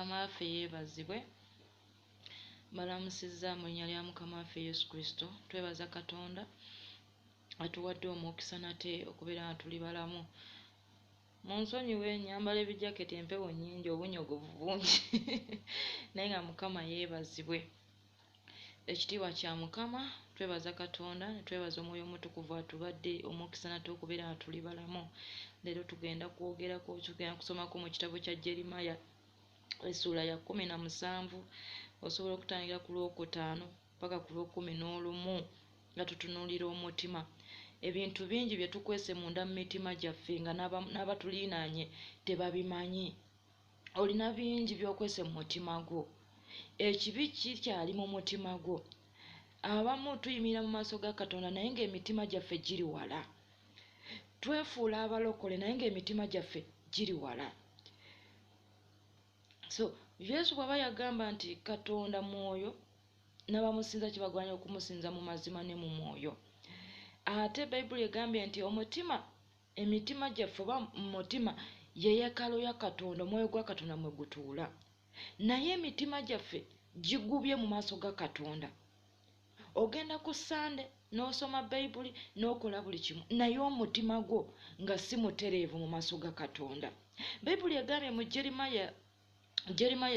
Mukama waffe yeebazibwe. Balamusizza mu linnya lya Mukama waffe Yesu Kristo. Twebaza Katonda atuwadde omukisa nate okubeera nga tuli balamu. Munsonyiwe nyambala ebijaketi empewo nnyingi obunyogovu bungi naye nga Mukama yeebazibwe. Ekitiibwa kya Mukama. Twebaza Katonda ne twebaza Omwoyo Omutukuvu atubadde omukisa nate okubeera nga tuli balamu. Leero tugenda kusomako mu kitabo kya Jeremiah essula ya 17 osobola okutandikira ku Lwokutaano paka ku Lw'Okumin'olumu nga tutunuulira omutima. Ebintu bingi bye tukwese munda mu mitima gyaffe nga n'abatuliinaanye tebabimanyi. Olina bingi by'okwese mu mutima gwo. Ekibi kikyali mu mutima gwo. Abamu tuyimirira mu maaso ga Katonda naye ng'emitima gyaffe giri wala. Twefuula abalokole naye ng'emitima gyaffe giri wala. So Yesu bw'aba yagamba nti Katonda mwoyo n'abamusinza kibagwanira okumusinza mu mazima ne mu mwoyo. Ate Bayibuli egambye nti emitima gyaffe oba mutima ye yeekaalu ya Katonda, omwoyo gwa Katonda mwe gutuula. Naye emitima gyaffe gigubye mu maaso ga Katonda. Ogenda ku Sande n'osoma Bayibuli n'okola buli kimu naye omutima gwo nga si mutereevu mu maaso ga Katonda. Bayibuli egambye mu Jeremiah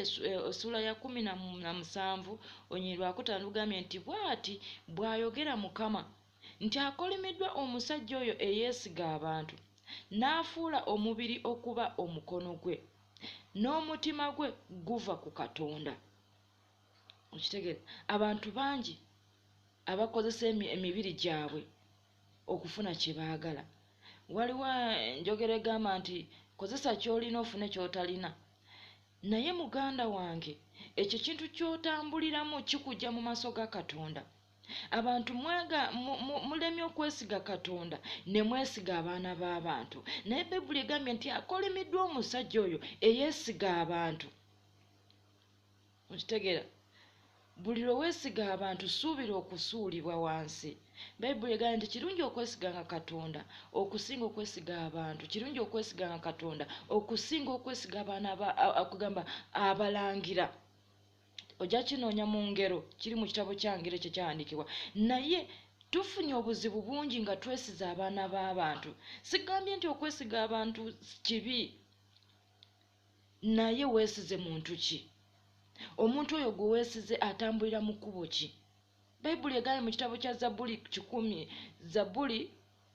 essula ya 17 olunyiriri lwa 5 lugambye nti bw'ati bw'ayogera Mukama nti akolimiddwa omusajja oyo eyeesiga abantu n'afuula omubiri okuba omukono gwe n'omutima gwe guva ku Katonda. Okitegeera abantu bangi abakozesa emibiri gyabwe okufuna kye baagala. Waliwo enjogera egamba nti kozesa ky'olina ofune ky'otalina. Naye muganda wange ekyo kintu ky'otambuliramu kikujja mu maaso ga Katonda. Abantu mulemye okwesiga Katonda ne mwesiga abaana b'abantu. Naye Bayibuli egambye nti akolimiddwa omusajja oyo eyeesiga abantu. Okitegeera buli lwe weesiga abantu suubira okusuulibwa wansi. Bayibuli egambye nti kirungi okwesiganga Katonda okusinga okwesiga abantu. Kirungi okwesiganga Katonda okusinga okwesiga abaana okugamba abalangira. Ojja kinoonya mu ngero kiri mu kitabo kya ngero ekyo kyawandiikibwa. Naye tufunye obuzibu bungi nga twesiza abaana b'abantu. Sigambye nti okwesiga abantu kibi, naye weesize muntu ki? Omuntu oyo gwe weesize atambulira mu kkubo ki? Bayibuli egambye mu kitabo kya Zabbuli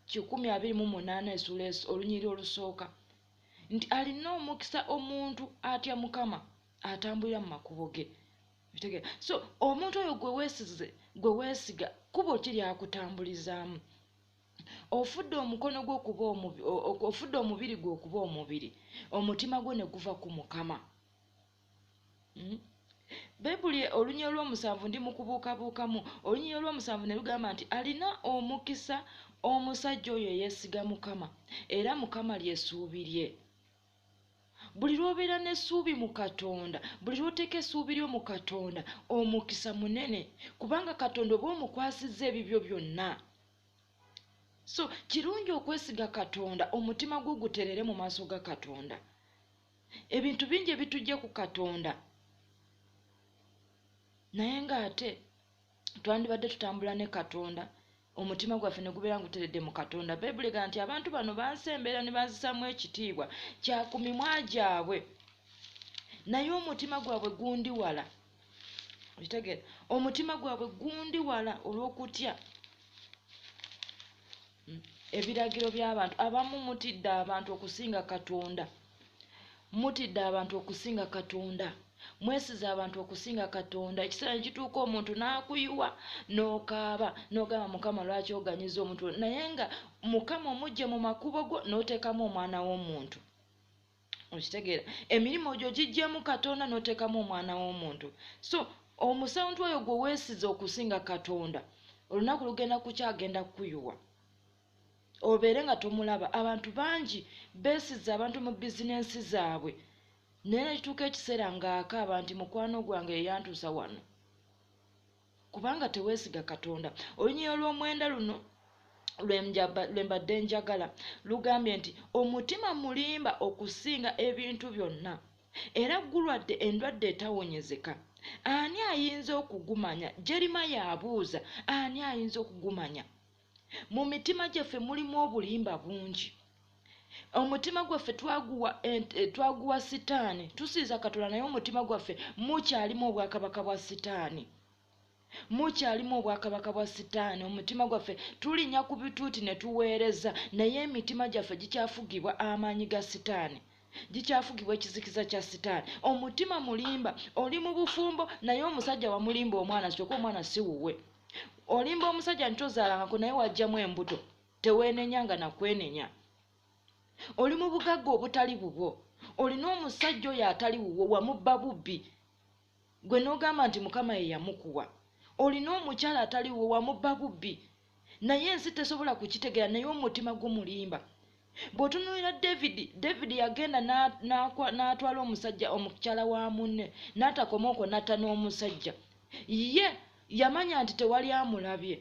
128 olunyiriri olusooka nti alina omukisa omuntu atya Mukama atambulira mu makubo ge. So omuntu oyo gwe weesiga kkubo ki lyakutambulizaamu? Ofudde omukono gwo okuba ofudde omubiri gwe okuba omubiri, omutima gwo ne guva ku Mukama. Bayibuli olunyiriri olw'omusanvu ndi mu kubuukabuukamu olunyiriri olw'omusanvu ne lugamba nti alina omukisa omusajja oyo eyeesiga Mukama era Mukama ly'essuubi lye. Buli lw'obeera n'essuubi mu Katonda, buli lw'oteeka essuubi lyo mu Katonda, omukisa munene kubanga Katonda oba omukwasizza ebibyo byonna. So kirungi okwesiga Katonda omutima gwo guterere mu maaso ga Katonda. Ebintu bingi ebitujja ku Katonda naye ng'ate twandibadde tutambula ne Katonda omutima gwaffe ne gubeera nguteredde mu Katonda. Bayibuli egamba nti abantu bano bansembera ne banzisaamu ekitiibwa kya ku mimwa gyabwe naye omutima gwabwe gundi wala. Okitegeera omutima gwabwe gundi wala olw'okutya ebiragiro by'abantu. Abamu mutidde abantu okusinga Katonda. Mutidde abantu okusinga Katonda. Mwesize abantu okusinga Katonda. Ekiseera ne kituuka omuntu n'akuyiwa n'okaaba n'ogamba Mukama lwaki oganyiza omuntu, naye nga Mukama omujje mu makubo go n'oteekamu omwana w'omuntu. Okitegeera emirimu ogyo gijjemu Katonda n'oteekamu omwana w'omuntu. So omusantu oyo gwe weesize okusinga Katonda olunaku lugenda kukyagenda kukuyiwa obeere nga tomulaba. Abantu bangi beesize abantu mu bizinensi zaabwe naye nekituuka ekiseera ng'akaaba nti mukwano gwange yeyantuusa wano kubanga teweesiga Katonda. Olunyiriri olw'omwenda luno lwe mbadde njagala lugambye nti omutima mulimba okusinga ebintu byonna era gulwadde endwadde etawonyezeka. Ani ayinza okugumanya? Jeremiya abuuza, ani ayinza okugumanya? Mu mitima gyaffe mulimu obulimba bungi. Omutima gwaffe twaguwa sitaani, tusinza Katonda naye omutima gwaffe mukyalimu obwakabaka bwa sitaani. Mukyalimu obwakabaka bwa sitaani. Omutima gwaffe tulinya ku bituuti ne tuweereza, naye emitima gyaffe gikyafugibwa amaanyi ga sitaani, gikyafugibwa ekizikiza kya sitaani. Omutima mulimba, oli mu bufumbo naye omusajja wamulimba omwana, kyokka omwana si wuwe. Olimba omusajja ntozaalangako naye wajjamu embuto, teweenenyanga nakwenenya. Oli mu bugagga obutali bubwo, olina omusajja oyo atali wuwo, wamubba bubbi, gwe n'ogamba nti Mukama ye yamukuwa. Olina omukyala atali wuwo, wamubba bubbi, naye ensi tesobola kukitegeera, naye omutima gumulimba. Bw'otunuulira David yagenda n'atwala omusajja, omukyala wa munne, n'atakoma okwo n'atta n'omusajja. Ye yamanya nti tewali amulabye,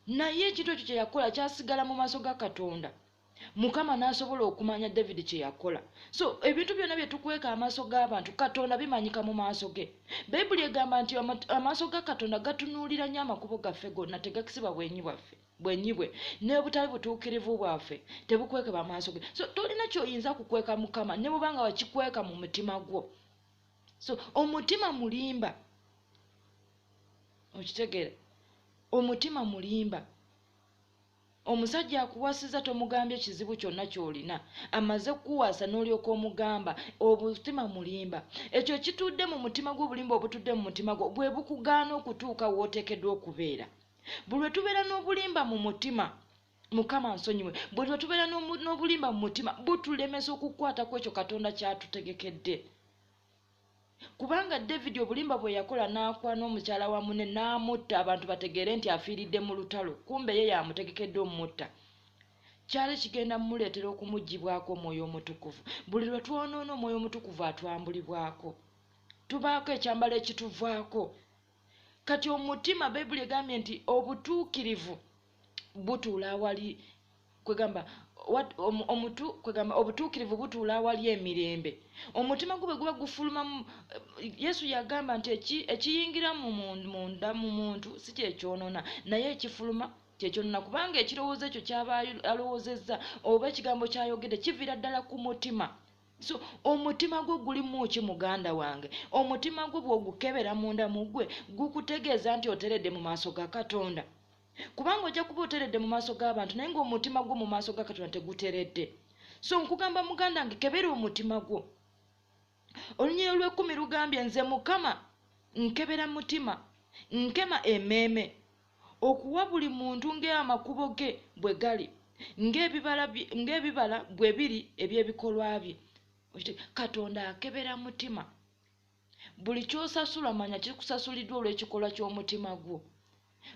naye ekintu ekyo kye yakola kyasigala mu maaso ga Katonda. Mukama n'asobola okumanya David kye yakola. So ebintu byonna bye tukweka amaaso g'abantu, Katonda bimanyika mu maaso ge. Bayibuli egamba nti amaaso ga Katonda gatunuulira nnyo amakubo gaffe gonna, tegakisiba bwenyi bwe, n'obutali butuukirivu bwaffe tebukwekebwa amaaso ge. So tolina ky'oyinza kukweka Mukama ne bw'obanga wakikweka mu mutima gwo. So omutima mulimba, okitegeera? Omutima mulimba. Omusajja akuwasiza tomugambye kizibu kyonna ky'olina, amaze kukuwasa n'olyoka omugamba, omutima mulimba. Ekyo kitudde mu mutima gwo, obulimba obutudde mu mutima gwo bwe bukugaana okutuuka w'oteekeddwa okubeera. Buli lwe tubeera n'obulimba mu mutima, Mukama nsonyiwe, buli lwe tubeera n'obulimba mu mutima butulemesa okukwata ku ekyo Katonda kyatutegekedde. Kubanga David obulimba bwe yakola n'akwana omukyala wa munne n'amutta, abantu bategeere nti afiiridde mu lutalo, kumbe ye yamutegekedde omutta. Kyali kigenda mumuleetera okumuggyibwako Omwoyo Omutukuvu. Buli lwe twonoona Omwoyo Omutukuvu atwambulibwako, tubaako ekyambalo ekituvaako. Kati omutima, Bayibuli egambye nti obutuukirivu butuula awali, kwegamba obutuukirivu butuula awali emirembe. Omutima gwe guba gufuluma. Yesu yagamba nti ekiyingira munda mu muntu si kyekyonoona, naye ekifuluma kyekyonoona, kubanga ekirowoozo ekyo kyaba alowoozezza oba ekigambo kyayogedde kiviira ddala ku mutima. So omutima gwo gulimu ki muganda wange? Omutima gwo bw'ogukebera munda mu gwe gukutegeeza nti oteredde mu maaso ga Katonda. Kubanga ojja kuba oteredde mu maaso g'abantu naye ng'omutima gwo mu maaso ga Katonda teguteredde. So nkugamba muganda wange, kebera omutima gwo. Olunyiriri lw'ekkumi lugambye, nze Mukama nkebera mutima, nkema emmeeme, okuwa buli muntu ng'amakubo ge bwe gali, ng'ebibala bwe biri eby'ebikolwa bye. Katonda akebera mutima. Buli ky'osasula manya kikusasuliddwa olw'ekikolwa ky'omutima gwo.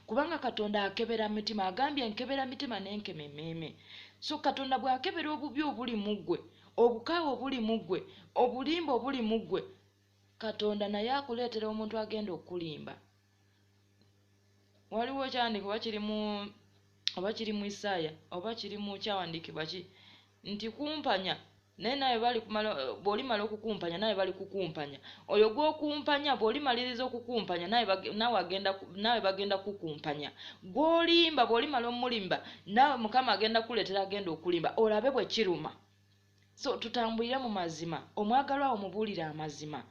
Kubanga Katonda akebera mitima, agambye nkebera mitima n'enkema emmeeme. So Katonda bw'akebera obubi obuli mu ggwe, obukaawe obuli mu ggwe, obulimba obuli mu ggwe, Katonda naye akuleetera omuntu agenda okulimba. Waliwo ekyawandiikibwa oba kiri mu Isaaya oba kiri mu kyawandiikibwa ki nti kumpanya, naye naye bw'olimala okukumpanya naye bali kukumpanya. Oyo gw'okumpanya bw'olimaliriza okukumpanya nawe bagenda kukumpanya. Gw'olimba bw'olimala omulimba nawe Mukama agenda kuleetera agenda okulimba, olabe bwe kiruma. So tutambulire mu mazima, omwagalwa omubuulire amazima.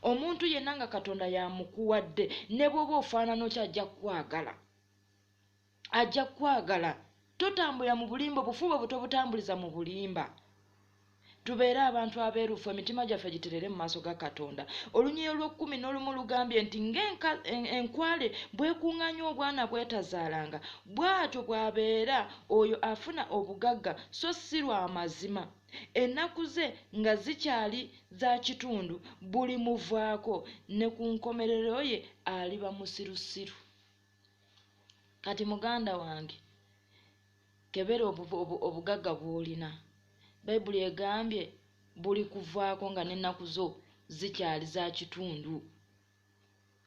Omuntu yenna nga Katonda yamukuwadde, ne bw'oba ofaanana otya ajja kwagala. Totambulira mu bulimba, obufuba butobutambuliza mu bulimba. Tubeere abantu abeerufu, emitima gyaffe giterere mu maaso ga Katonda. Olunyiriri lw'ekkumi n'olumu lugambye nti ng'enkwale bwekuŋŋaanya obwana bwetazaalanga, bw'atyo bw'abeera oyo afuna obugagga so si lwa mazima. Ennaku ze nga zikyali za kitundu, buli muvaako ne ku nkomerero ye aliba musirusiru. Kati muganda wange, kebera obugagga bw'olina. Bayibuli egambye buli kuvaako nga n'ennaku zo zikyali za kitundu.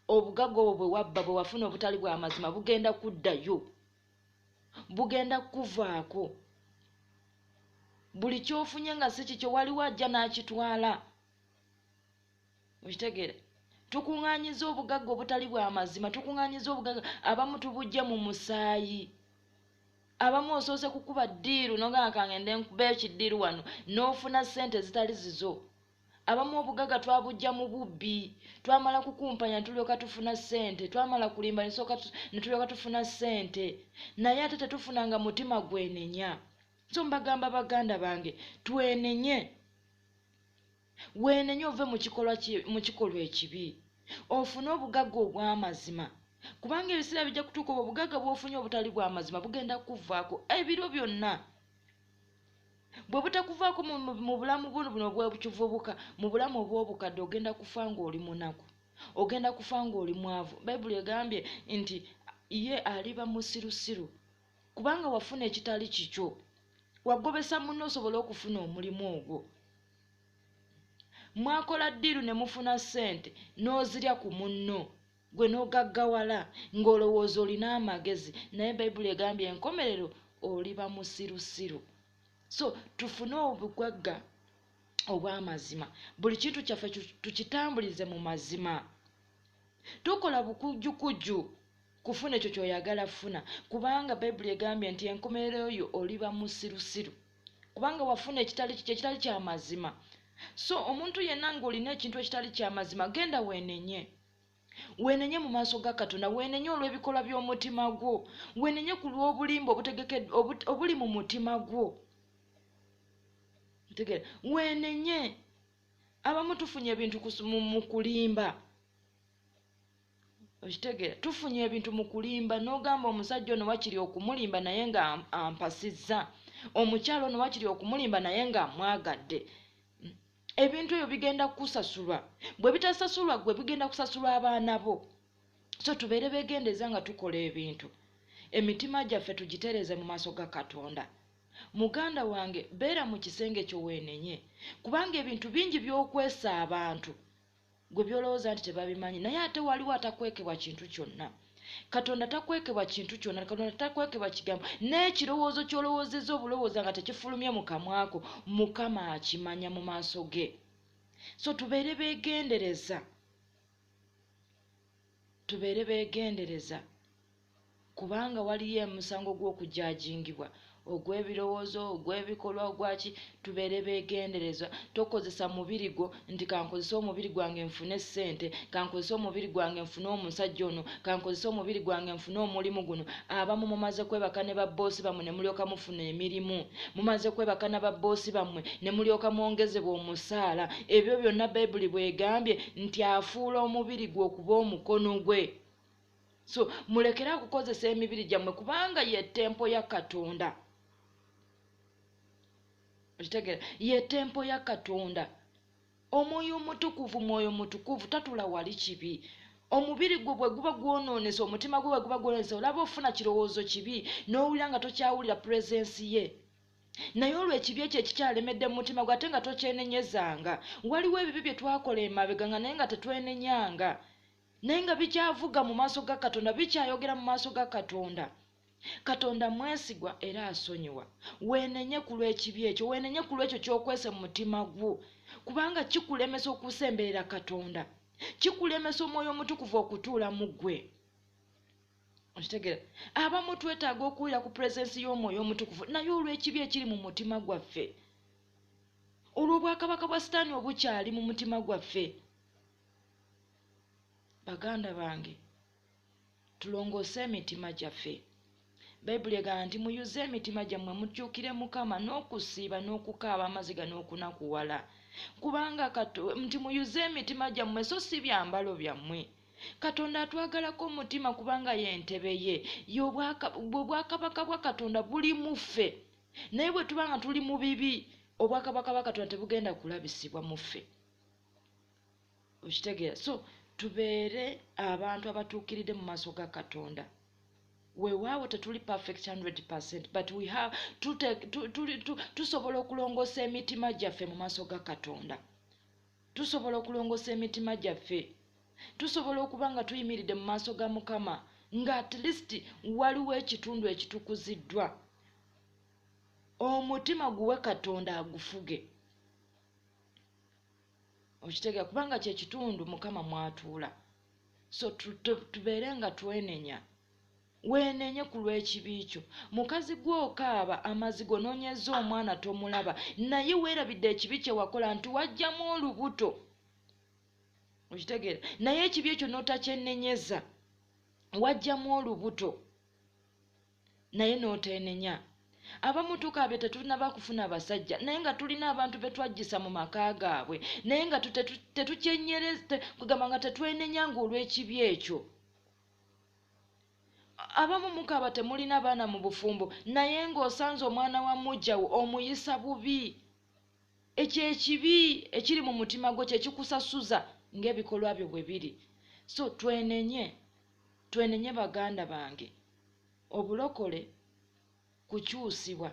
Obugagga obwo bwe wabba, bwe wafuna obutali bwa mazima, bugenda kuddayo, bugenda kuvaako. Buli ky'ofunye nga si kikyo, waliwo ajja n'akitwala. Okitegere tukuŋŋaanyiza obugagga obutali bwa mazima, tukuŋŋaanyiza obugagga abamu tubujja mu musaayi, abamu osoose kukuba ddiiru nogamba kangende nkube ekiddiiru wano n'ofuna ssente zitali zizo. Abamu obugagga twabujja mu bubbi, twamala kukumpanya tulyoka tufuna ssente, twamala kulimba ne tulyoka tufuna ssente, naye ate tetufunanga mutima gwenenya. So mbagamba baganda bange twenenye, wenenye ove mu kikolwa ekibi, ofune obugagga obw'amazima, kubanga ebiseera bijja kutuuka obugagga bw'ofunye obutali bwa mazima bugenda kuvaako ebiro byonna. Bwe butakuvaako mu bulamu buno bw'ekivubuka, mu bulamu obw'obukadde ogenda kufa ng'oli munaku, ogenda kufa ng'oli mwavu. Bayibuli egambye nti ye aliba musirusiru kubanga wafuna ekitali kikyo, wagobesa munno osobole okufuna omulimu ogwo. Mwakola ddiiru ne mufuna ssente n'ozirya ku munno, gwe n'ogaggawala ng'olowooza olina amagezi, naye Bayibuli egambye enkomerero oliba musirusiru. So tufune obugagga obw'amazima, buli kintu kyaffe tukitambulize mu mazima. Tukola bukujjukujju kufuna ekyo ky'oyagala funa, kubanga Bayibuli egambye nti enkomerero yo oliba musirusiru kubanga wafuna ekitali kya mazima. So omuntu yenna ng'olina ekintu ekitali kya mazima, genda weenenye. Weenenye mu maaso ga Katonda, weenenye olw'ebikolwa by'omutima gwo, weenenye ku lw'obulimba obuli mu mutima gwo. Weenenye. Abamu tufunye ebintu mu kulimba. Okitegera, tufunye ebintu mu kulimba n'ogamba omusajja ono wakiri okumulimba naye nga ampasizza, omukyalo ono wakiri okumulimba naye nga amwagadde. Ebintu ebyo bigenda kusasulwa, bwe bitasasulwa gwe bigenda kusasulwa abaana bo. So tubeere beegendeza nga tukola ebintu, emitima gyaffe tugitereeze mu maaso ga Katonda. Muganda wange beera mu kisenge kyo weenenye, kubanga ebintu bingi by'okwesa abantu gwe byolowooza nti tebabimanyi, naye ate waliwo atakwekebwa kintu kyonna. Katonda takwekebwa kintu kyonna, Katonda takwekebwa kigambo. N'ekirowoozo ky'olowoozezza obulowooza nga tekifulumye mu kamwako, Mukama akimanya mu maaso ge. So tubeere beegendereza, kubanga waliyo emusango gw'okujaajingibwa, ogw'ebirowoozo, ogw'ebikolwa, ogwaki. Tubeere beegendereza, tokozesa mubiri gwo nti kankozesa omubiri gwange nfune ssente, kankozesa omubiri gwange nfune omusajja ono, kankozesa omubiri gwange nfune omulimu guno. Abamu mumaze kwebaka ne babboosi bammwe ne mulyoka mufuna emirimu, mumaze kwebaka na babboosi bammwe ne mulyoka mwongezebwa omusaala. Ebyo byonna Bayibuli bw'egambye nti afuula omubiri gwe okuba omukono gwe. So mulekere okukozesa emibiri gyammwe kubanga ye tempo ya Katonda. Okitegera, ye tempo ya Katonda. Omwoyo mutukuvu tatula wali kibi. Omubiri gwe bwe guba gwonoonese, omutima gwe bwe guba gwonoonese, olaba ofuna kirowoozo kibi n'owulira nga tokyawulira purezensi ye. Naye olw'ekibi ekyo ekikyalemedde mu mutima gwe ate nga tokyenenyezanga, waliwo ebibi bye twakola emabega nga naye nga tetwenenyanga, naye nga bikyavuga mu maaso ga Katonda, bikyayogera mu maaso ga Katonda. Katonda mwesigwa era asonyiwa. Weenenye ku lw'ekibi ekyo, weenenye ku lw'ekyo ky'okwese mu mutima gwo, kubanga kikulemesa okusemberera Katonda, kikulemesa Omwoyo Omutukuvu okutuula mu ggwe. Okitegeera, abamu twetaaga okuwulira ku purezensi y'Omwoyo Omutukuvu naye olw'ekibi ekiri mu mutima gwaffe, olw'obwakabaka bwa Sitaani obukyali mu mutima gwaffe. Baganda bange, tulongoose emitima gyaffe. Bayibuli egamba nti muyuze emitima gyammwe mutyukire Mukama n'okusiiba n'okukaaba amaziga n'okunakuwala, kubanga nti muyuze emitima gyammwe so si byambalo byammwe. Katonda atwagalako omutima kubanga ye ntebe ye, obwakabaka bwa Katonda buli mu ffe, naye bwe tuba nga tuli mu bibi, obwakabaka bwa Katonda tebugenda kulabisibwa mu ffe. Okitegeera? So tubeere abantu abatuukiridde mu maaso ga Katonda. Weewaawo tetuli perfect 100%, but we have tusobola okulongoosa emitima gyaffe mu maaso ga Katonda. Tusobola okulongoosa emitima gyaffe, tusobola okuba nga tuyimiridde mu maaso ga Mukama nga at least waliwo ekitundu ekitukuziddwa. Omutima guwe Katonda agufuge. okitegeera kubanga kye kitundu mukama mwatuula. So tubeere nga twenenya, weenenye ku lw'ekibi kyo. Mukazi gw'okaaba amazigo noonyeza omwana tomulaba, naye weerabidde ekibi kye wakola nti wajjamu olubuto, okitegeera, naye ekibi ekyo n'otakyennenyeza, wajjamu olubuto naye n'oteenenya. Abamu tukaabye tetunaba kufuna basajja naye nga tulina abantu be twajjisa mu maka gaabwe, naye nga tetukyenyereza, kugamba nga tetwenenya ng'olw'ekibi ekyo. Abamu mukaaba temulina baana mu bufumbo naye ng'osanze omwana wa mujjawo omuyisa bubi. Ekyo ekibi ekiri mu mutima gwo kye kikusasuza ng'ebikolwa byo bwe biri. So twenenye baganda bange. Obulokole kukyusibwa